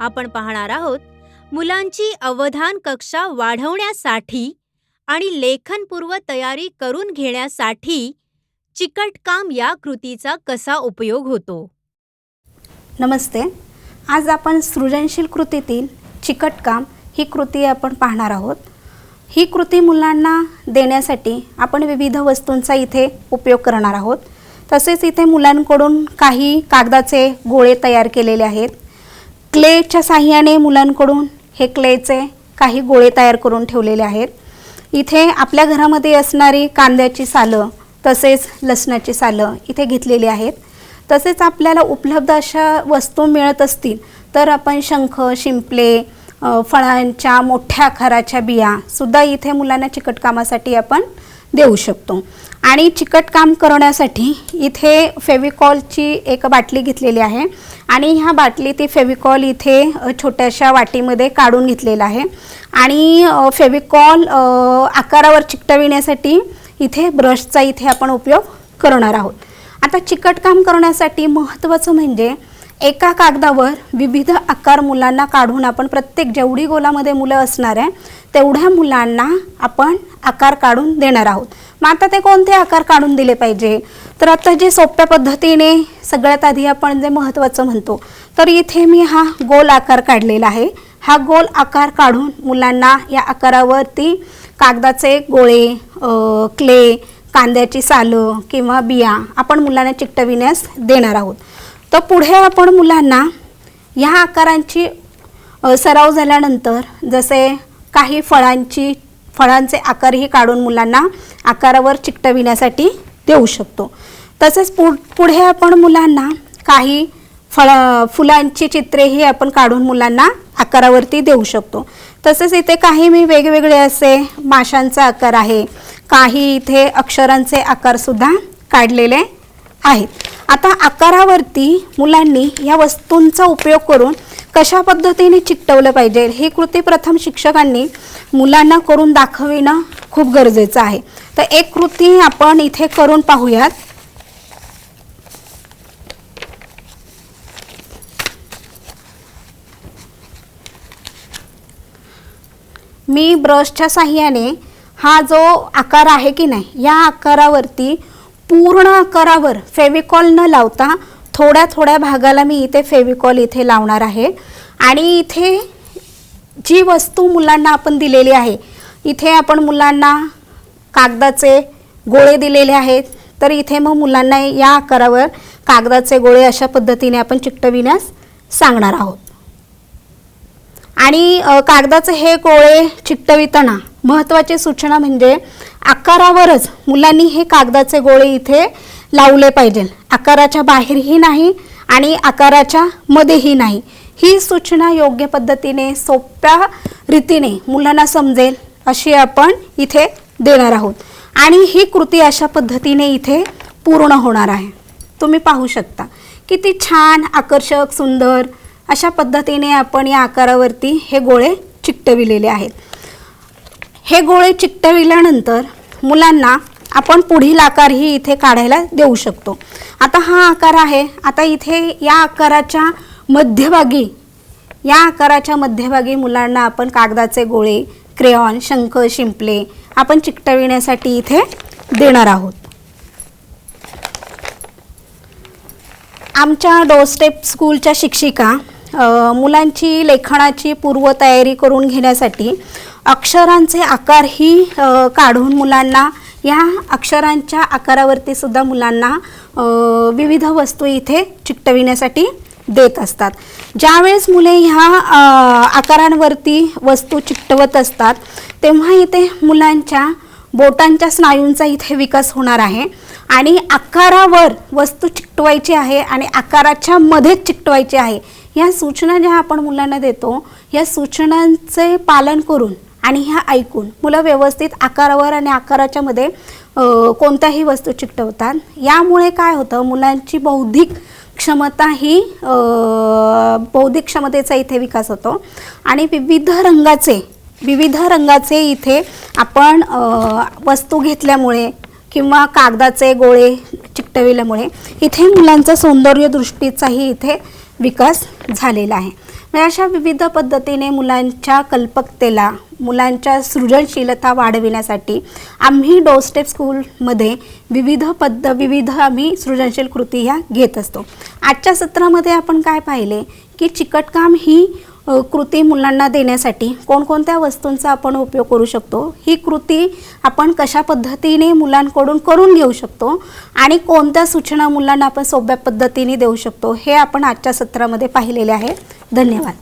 आपण पाहणार आहोत मुलांची अवधान कक्षा वाढवण्यासाठी आणि लेखनपूर्व तयारी करून घेण्यासाठी चिकटकाम या कृतीचा कसा उपयोग होतो। नमस्ते। आज आपण सृजनशील कृतीतील चिकटकाम ही कृती आपण पाहणार आहोत। ही कृती मुलांना देण्यासाठी आपण विविध वस्तूंचा इथे उपयोग करणार आहोत। तसेच इथे मुलांकडून काही कागदाचे गोळे तयार केलेले आहेत। क्लेच्या साहाय्याने मुलांकडून हे क्लेचे काही गोळे तयार करून ठेवलेले आहेत। इथे आपल्या घरामध्ये असणारी कांद्याची सालं तसेच लसणाची सालं इथे घेतलेली आहेत। तसेच आपल्याला उपलब्ध अशा वस्तू मिळत असतील तर आपण शंख, शिंपले, फळांच्या मोठ्या आकाराच्या बिया सुद्धा इथे मुलांना चिकटकामासाठी आपण देऊ शकतो। आणि चिकटकाम करण्यासाठी इथे फेविकॉलची एक बाटली घेतलेली आहे आणि ह्या बाटली ती फेविकॉल इथे छोट्याशा वाटीमध्ये काढून घेतलेला आहे आणि फेविकॉल आकारावर चिकटविण्यासाठी इथे ब्रशचा इथे आपण उपयोग करणार आहोत। आता चिकटकाम करण्यासाठी महत्त्वाचं म्हणजे एका कागदावर विविध आकार मुलांना काढून आपण प्रत्येक जेवढी गोलामध्ये मुलं असणार आहे तेवढ्या मुलांना आपण आकार काढून देणार आहोत। मग आता ते कोणते आकार काढून दिले पाहिजे तर आता जे सोप्या पद्धतीने सगळ्यात आधी आपण जे महत्त्वाचं म्हणतो तर इथे मी हा गोल आकार काढलेला आहे। हा गोल आकार काढून मुलांना या आकारावरती कागदाचे गोळे, क्ले, कांद्याची सालं किंवा बिया आपण मुलांना चिकटविण्यास देणार आहोत। तर पुढे आपण मुलांना या आकारांची सराव झाल्यानंतर जसे काही फळांचे आकारही काढून मुलांना आकारावर चिकटविण्यासाठी देऊ शकतो। तसेच पुढे आपण मुलांना काही फुलांची चित्रेही आपण काढून मुलांना आकारावरती देऊ शकतो। तसेच इथे काही मी वेगवेगळे असे माशांचा आकार आहे, काही इथे अक्षरांचे आकार सुद्धा काढलेले आहेत। आता आकारावरती मुलांनी या वस्तूंचा उपयोग करून कशा पद्धतीने चिकटवलं पाहिजे ही कृती प्रथम शिक्षकांनी मुलांना करून दाखविणं खूप गरजेचं आहे। तर एक कृती आपण इथे करून पाहूयात। मी ब्रशच्या साहाय्याने हा जो आकार आहे की नाही या आकारावरती पूर्ण आकारावर फेविकॉल न लावता थोड्या थोड्या भागाला मी इथे फेविकॉल इथे लावणार आहे आणि इथे जी वस्तू मुलांना आपण दिलेली आहे इथे आपण मुलांना कागदाचे गोळे दिलेले आहेत तर इथे मग मुलांना या आकारावर कागदाचे गोळे अशा पद्धतीने आपण चिकटविण्यास सांगणार आहोत। आणि कागदाचे हे गोळे चिकटविताना महत्त्वाची सूचना म्हणजे आकारावरच मुलांनी हे कागदाचे गोळे इथे लावले पाहिजे, आकाराच्या बाहेरही नाही आणि आकाराच्या मध्येही नाही। ही सूचना योग्य पद्धतीने सोप्या रीतीने मुलांना समजेल अशी आपण इथे देणार आहोत आणि ही कृती अशा पद्धतीने इथे पूर्ण होणार आहे। तुम्ही पाहू शकता किती छान, आकर्षक, सुंदर अशा पद्धतीने आपण या आकारावरती हे गोळे चिकटविलेले आहेत। हे गोळे चिकटविल्यानंतर मुलांना आपण पुढील आकारही इथे काढायला देऊ शकतो। आता हा आकार आहे, आता इथे या आकाराच्या मध्यभागी मुलांना आपण कागदाचे गोळे, क्रेयॉन, शंख, शिंपले आपण चिकटविण्यासाठी इथे देणार आहोत। आमच्या डोरस्टेप स्कूलच्या शिक्षिका मुलांची लेखनाची पूर्वतयारी करून घेण्यासाठी अक्षरांचे आकारही काढून मुलांना या अक्षरांच्या आकारावरती सुद्धा मुलांना विविध वस्तू इथे चिकटविण्यासाठी देत असतात। ज्यावेळेस मुले ह्या आकारांवरती वस्तू चिकटवत असतात तेव्हा इथे मुलांच्या बोटांच्या स्नायूंचा इथे विकास होणार आहे आणि आकारावर वस्तू चिकटवायची आहे आणि आकाराच्या मध्येच चिकटवायची आहे या सूचना ज्या आपण मुलांना देतो या सूचनांचे पालन करून आणि ह्या ऐकून मुलं व्यवस्थित आकारावर आणि आकाराच्या मध्ये कोणत्याही वस्तू चिकटवतात। यामुळे काय होतं, मुलांची बौद्धिक क्षमतेचा इथे विकास होतो आणि विविध रंगाचे इथे आपण वस्तू घेतल्यामुळे किंवा कागदाचे गोळे चिकटविल्यामुळे इथे मुलांचा सौंदर्य दृष्टीचाही इथे विकास झालेला आहे। अशा विविध पद्धतीने मुलांच्या कल्पकतेला, मुलांच्या सृजनशीलता वाढविण्यासाठी आम्ही डोरस्टेप स्कूलमध्ये विविध आम्ही सृजनशील कृती ह्या घेत असतो. आजच्या सत्रामध्ये आपण काय पाहिले की चिकटकाम ही कृती मुलांना देण्यासाठी कोणकोणत्या वस्तूंचा आपण उपयोग करू शकतो, ही कृती आपण कशा पद्धतीने मुलांकडून करून घेऊ शकतो आणि कोणत्या सूचना मुलांना आपण सोप्या पद्धतीने देऊ शकतो, हे आपण आजच्या सत्रामध्ये पाहिलेले आहे. धन्यवाद.